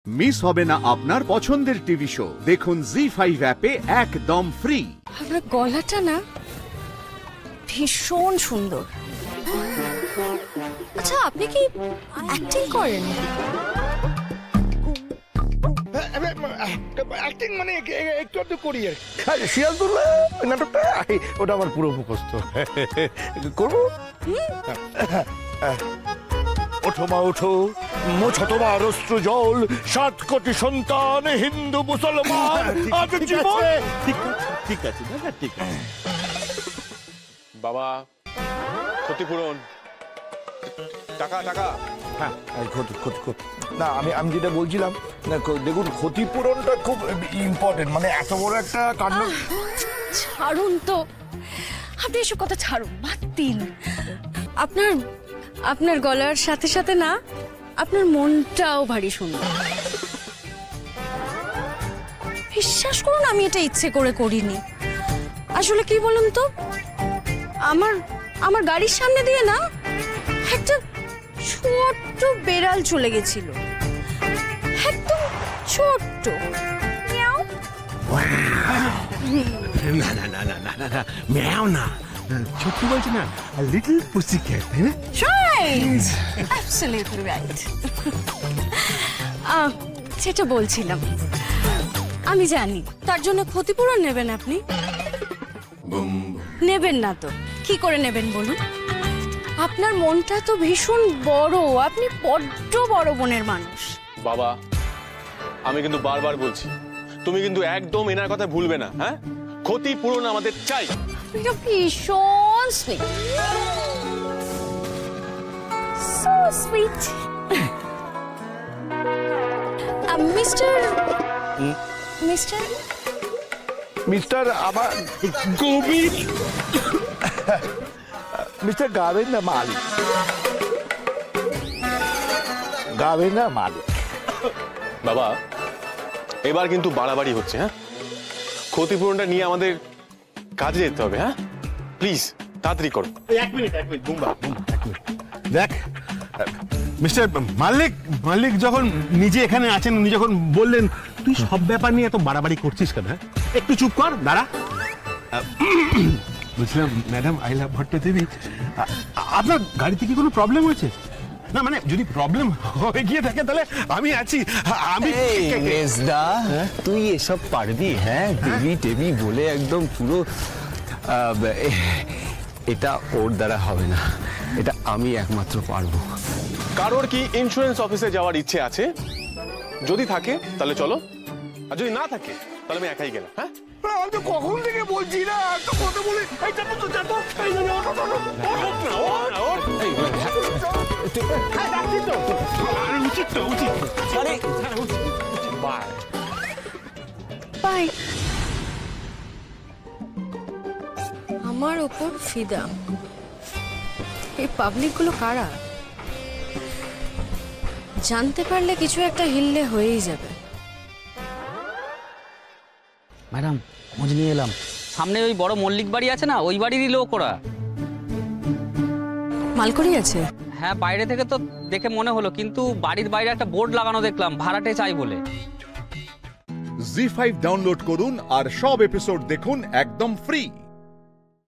Miss হবে না আপনার পছন্দের টিভি শো। দেখুন জি5 অ্যাপে একদম ফ্রি। আপনার গলাটা না ভীষণ সুন্দর। আচ্ছা, আপনি কি অ্যাক্টিং করেন? অ্যাক্টিং মানে একটু একটু করি আর শিয়ালদুল্লাহ নাটকটা ওটা আমার পুরো মুখস্থ। করবো? ওঠো মা ওঠো, মোছো তোমার অশ্রু জল, 7 কোটি সন্তান হিন্দু মুসলমান। আজ জীবন ঠিক আছে দাদা, ঠিক আছে। বাবা, ক্ষতিপূরণ, টাকা টাকা। হ্যাঁ, ক্ষতি ক্ষতি ক্ষতি না, আমি যেটা বলছিলাম না, দেখুন ক্ষতিপূরণটা খুব ইম্পর্টেন্ট। মানে এত বড় একটা কাণ্ড। ছাড়ুন তো, আপনি এসব কথা ছাড়ুন, বাদ দিন। আপনার গলার সাথে সাথে না আপনার মনটাও ভারী সুন্দর। বিশ্বাস করুন, আমি এটা ইচ্ছে করে করিনি। আসলে কি বলুন তো, আমার গাড়ির সামনে দিয়ে না একটা ছোট্ট বেড়াল চলে গেছিল, একদম ছোট্ট। না না না না না না, ম্যাও না, ছোট্ট বলছি না, লিটল পুসি ক্যাট, তাই না? Right, absolutely right. সেটা বলছিলাম, আমি জানি তার জন্য ক্ষতিপূরণ নেবেন আপনি। নেবেন না তো কি করে নেবেন বলুন? আপনার মনটা তো ভীষণ বড়, আপনি বড্ড বড় মনের মানুষ। বাবা, আমি কিন্তু বারবার বলছি, তুমি কিন্তু একদম এনার কথা ভুলবে না। হ্যাঁ, ক্ষতিপূরণ আমাদের চাই। আপনি তো ভীষণ সুইট, সো সুইট। মিস্টার আমার গভীর মিস্টার গাবেন না মালিক, গাবেন না মালিক। বাবা, এবার কিন্তু বাড়াবাড়ি হচ্ছে। হ্যাঁ, ক্ষতিপূরণটা নিয়ে আমাদের কাজে যেতে হবে। হ্যাঁ, প্লিজ তাড়াতাড়ি করো। এক মিনিট বুম্বা, এক মিনিট। দেখ মিস্টার মালিক যখন নিজে এখানে আছেন, উনি যখন বললেন তুই সব ব্যাপার নিয়ে এত বাড়াবাড়ি করছিস কেন? হ্যাঁ, একটু চুপ কর, দাঁড়া। বলছিলাম ম্যাডাম আই লাভ ভট্টদেবী, আপনার গাড়িতে কি কোনো প্রবলেম হয়েছে? না মানে যদি প্রবলেম হয়ে গিয়ে থাকে তাহলে আমি আছি। আমি মেজদা, তুই এসব পারবি? হ্যাঁ, দেবী টেবি বলে একদম পুরো। এটা ওর দ্বারা হবে না, এটা আমি একমাত্র পারবো। কারোর কি ইন্স্যুরেন্স অফিসে যাওয়ার ইচ্ছে আছে? যদি থাকে তাহলে চলো, আর যদি না থাকে তাহলে আমি একাই গেলাম। হ্যাঁ, আমি তো কখন থেকে বলছি না একটা কথা বলি। এই যাবো তো যাবো, এই যাবো, বাই। আমার ওপর ফিদা এই পাবলিক গুলো কারা? জানতে পারলে কিছু একটা হিললে হয়েই যাবে। ম্যাডাম, খোঁজ নিয়ে এলাম। সামনে ওই বড় মল্লিক বাড়ি আছে না, ওই বাড়িরই লোক ওরা। মালকড়ি আছে? হ্যাঁ, বাইরে থেকে তো দেখে মনে হলো, কিন্তু বাড়ির বাইরে একটা বোর্ড লাগানো দেখলাম, ভাড়াটে চাই বলে। জি5 ডাউনলোড করুন আর সব এপিসোড দেখুন একদম ফ্রি।